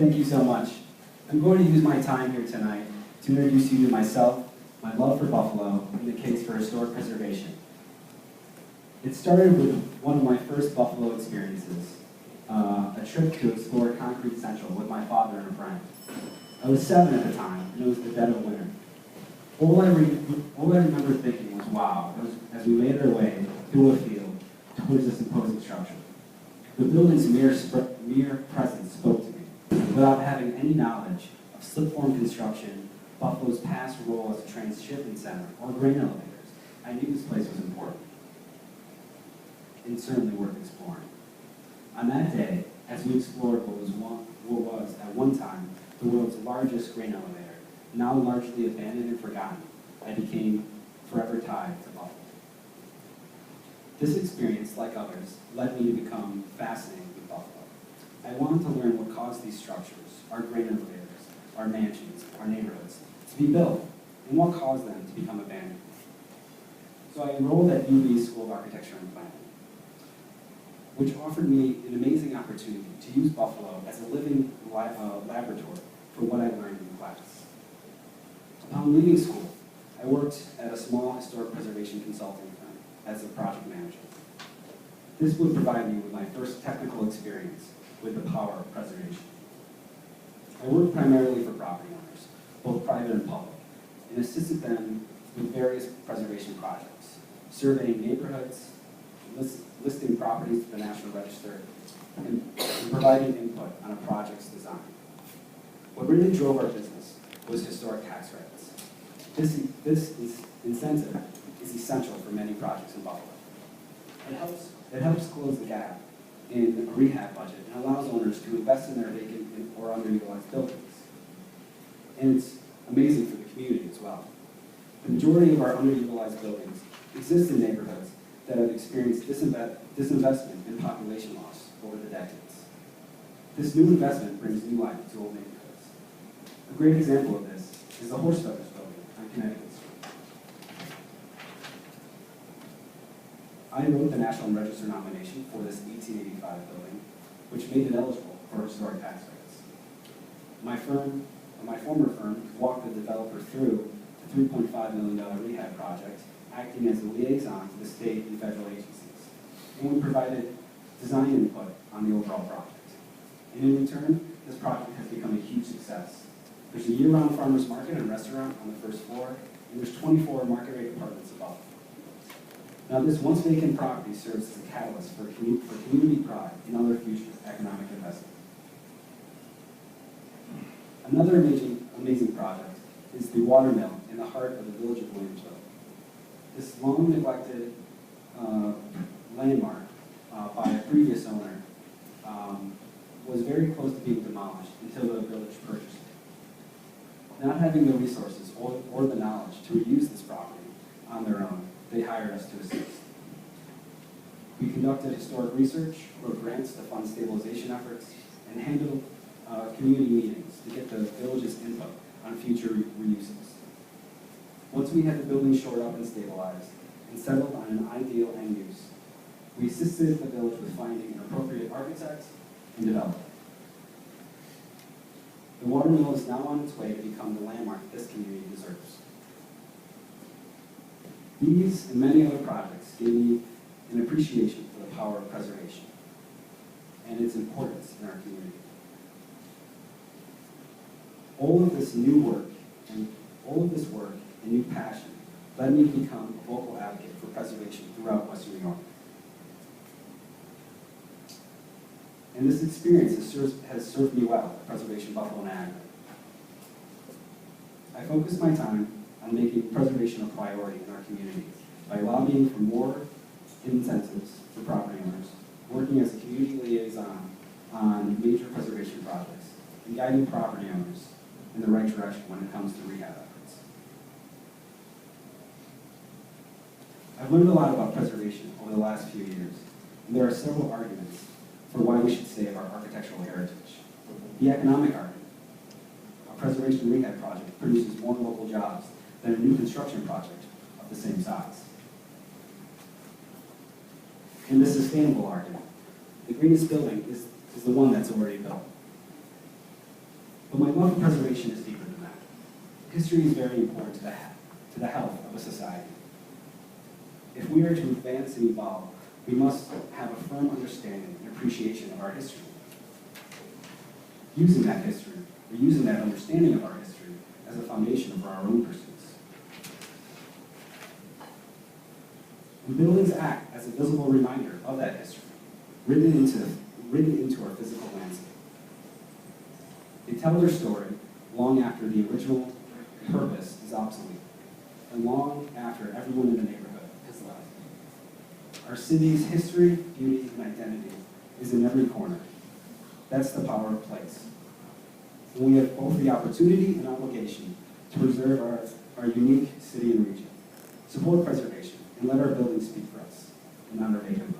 Thank you so much. I'm going to use my time here tonight to introduce you to myself, my love for Buffalo, and the case for historic preservation. It started with one of my first Buffalo experiences, a trip to explore Concrete Central with my father and a friend. I was 7 at the time, and it was the dead of winter. All I remember thinking was, wow, as we made our way through a field towards this imposing structure. The building's mere presence spoke to me. Without having any knowledge of slip-form construction, Buffalo's past role as a transshipment center, or grain elevators, I knew this place was important and certainly worth exploring. On that day, as we explored what was at one time the world's largest grain elevator, now largely abandoned and forgotten, I became forever tied to Buffalo. This experience, like others, led me to become fascinated with Buffalo. I wanted to learn what caused these structures, our grain elevators, our mansions, our neighborhoods, to be built, and what caused them to become abandoned. So I enrolled at UB School of Architecture and Planning, which offered me an amazing opportunity to use Buffalo as a living laboratory for what I learned in class. Upon leaving school, I worked at a small historic preservation consulting firm as a project manager. This would provide me with my first technical experience with the power of preservation. I worked primarily for property owners, both private and public, and assisted them with various preservation projects, surveying neighborhoods, listing properties to the National Register, and providing input on a project's design. What really drove our business was historic tax credits. This incentive is essential for many projects in Buffalo. It helps close the gap in a rehab budget and allows owners to invest in their vacant or underutilized buildings. And it's amazing for the community as well. The majority of our underutilized buildings exist in neighborhoods that have experienced disinvestment and population loss over the decades. This new investment brings new life to old neighborhoods. A great example of this is the Horse Feathers building on Connecticut Street. I wrote the National Register nomination for this 1885 building, which made it eligible for historic tax credits. My former firm walked the developer through the $3.5 million rehab project, acting as a liaison to the state and federal agencies. And we provided design input on the overall project. And in return, this project has become a huge success. There's a year-round farmer's market and restaurant on the first floor, and there's 24 market-rate apartments above. Now, this once vacant property serves as a catalyst for community pride and other future economic investment. Another amazing project is the water mill in the heart of the village of Williamsville. This long neglected landmark by a previous owner was very close to being demolished until the village purchased it. Not having the resources or the knowledge to reuse this property on their own, they hired us to assist. We conducted historic research, wrote grants to fund stabilization efforts, and handled community meetings to get the village's input on future reuses. Once we had the building shored up and stabilized and settled on an ideal end use, we assisted the village with finding an appropriate architect and developer. The water mill is now on its way to become the landmark this community deserves. These and many other projects gave me an appreciation for the power of preservation and its importance in our community. All of this work and new passion led me to become a vocal advocate for preservation throughout Western New York. And this experience has served me well at Preservation Buffalo, Niagara. I focus my time on making preservation a priority in our community by lobbying for more incentives for property owners, working as a community liaison on major preservation projects, and guiding property owners in the right direction when it comes to rehab efforts. I've learned a lot about preservation over the last few years, and there are several arguments for why we should save our architectural heritage. The economic argument: a preservation rehab project produces more local jobs than a new construction project of the same size. And the sustainable argument: the greenest building is the one that's already built. But my love for preservation is deeper than that. History is very important to the health of a society. If we are to advance and evolve, we must have a firm understanding and appreciation of our history. Using that history, or using that understanding of our history as a foundation for our own pursuits. And buildings act as a visible reminder of that history, written into our physical landscape. They tell their story long after the original purpose is obsolete, and long after everyone in the neighborhood has left. Our city's history, beauty, and identity is in every corner. That's the power of place. And we have both the opportunity and obligation to preserve our unique city and region, support preservation, and let our buildings speak for us, and not our vacant